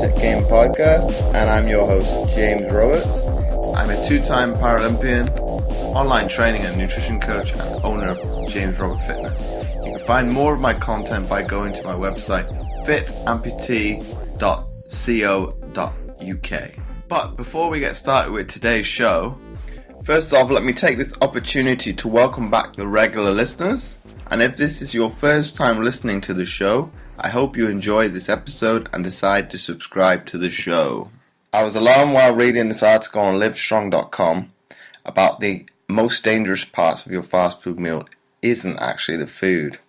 Mindset Game podcast, and I'm your host, James Roberts. I'm a two-time Paralympian, online training and nutrition coach, and owner of James Robert Fitness. You can find more of my content by going to my website, fitamputee.co.uk. But before we get started with today's show, first off, let me take this opportunity to welcome back the regular listeners. And if this is your first time listening to the show, I hope you enjoy this episode and decide to subscribe to the show. I was alarmed while reading this article on livestrong.com about the most dangerous parts of your fast food meal isn't actually the food.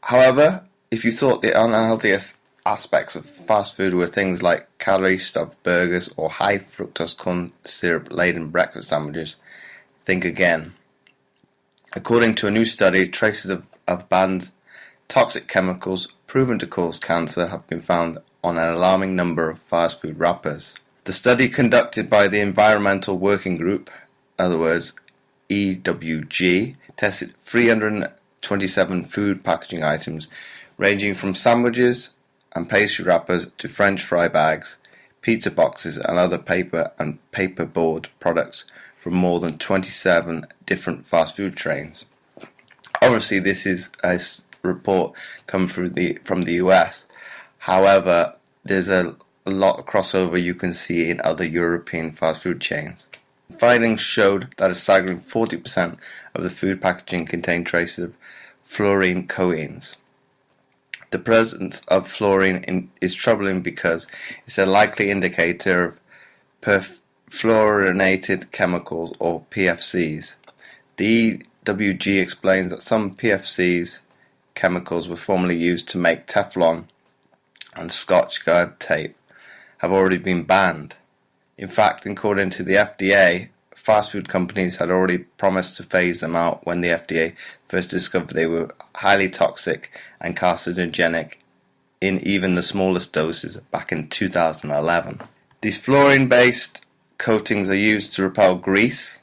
However, if you thought the unhealthiest aspects of fast food were things like calorie-stuffed burgers or high fructose corn syrup-laden breakfast sandwiches, think again. According to a new study, traces of banned toxic chemicals proven to cause cancer have been found on an alarming number of fast food wrappers. The study, conducted by the Environmental Working Group, in other words EWG, tested 327 food packaging items ranging from sandwiches and pastry wrappers to French fry bags, pizza boxes and other paper and paperboard products from more than 27 different fast food chains. Obviously, this is a report come from the US. However, there's a lot of crossover you can see in other European fast food chains. Findings showed that a staggering 40% of the food packaging contained traces of fluorine coatings. The presence of fluorine is troubling because it's a likely indicator of perfluorinated chemicals, or PFCs. The EWG explains that some PFCs chemicals were formerly used to make Teflon and Scotch Guard tape have already been banned. In fact, according to the FDA, fast food companies had already promised to phase them out when the FDA first discovered they were highly toxic and carcinogenic in even the smallest doses back in 2011. These fluorine-based coatings are used to repel grease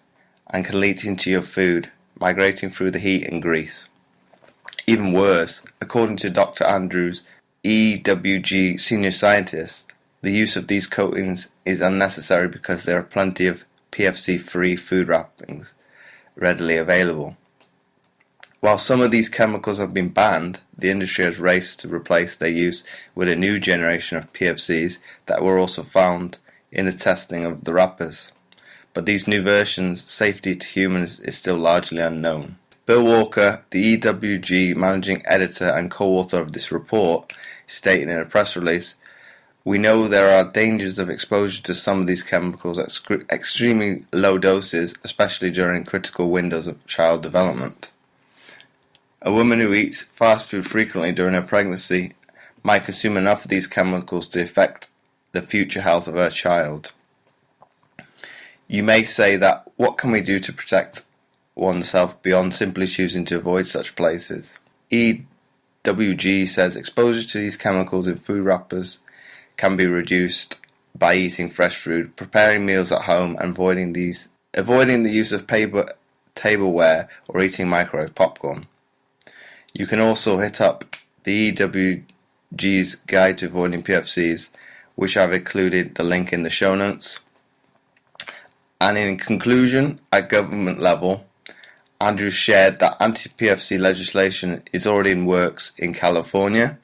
and can leach into your food, migrating through the heat and grease. Even worse, according to Dr. Andrews, EWG senior scientist, the use of these coatings is unnecessary because there are plenty of PFC-free food wrappings readily available. While some of these chemicals have been banned, the industry has raced to replace their use with a new generation of PFCs that were also found in the testing of the wrappers. But these new versions' safety to humans is still largely unknown. Bill Walker, the EWG managing editor and co-author of this report, stated in a press release, "We know there are dangers of exposure to some of these chemicals at extremely low doses, especially during critical windows of child development. A woman who eats fast food frequently during her pregnancy might consume enough of these chemicals to affect the future health of her child." You may say that, what can we do to protect oneself beyond simply choosing to avoid such places? EWG says exposure to these chemicals in food wrappers can be reduced by eating fresh food, preparing meals at home, and avoiding the use of paper tableware or eating microwave popcorn. You can also hit up the EWG's Guide to Avoiding PFCs, which I've included the link in the show notes. And in conclusion, at government level, Andrews shared that anti-PFC legislation is already in works in California,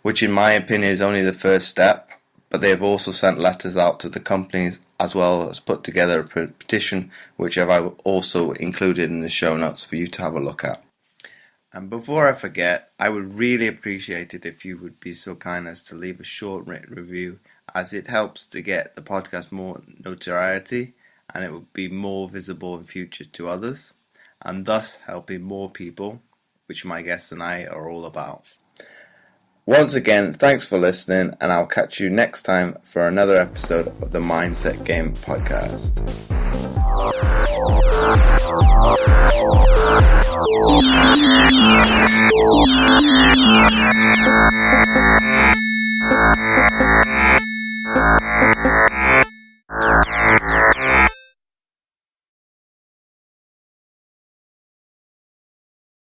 which in my opinion is only the first step, but they have also sent letters out to the companies as well as put together a petition, which I've also included in the show notes for you to have a look at. And before I forget, I would really appreciate it if you would be so kind as to leave a short written review, as it helps to get the podcast more notoriety and it would be more visible in future to others, and thus helping more people, which my guests and I are all about. Once again, thanks for listening, and I'll catch you next time for another episode of the Mindset Game podcast.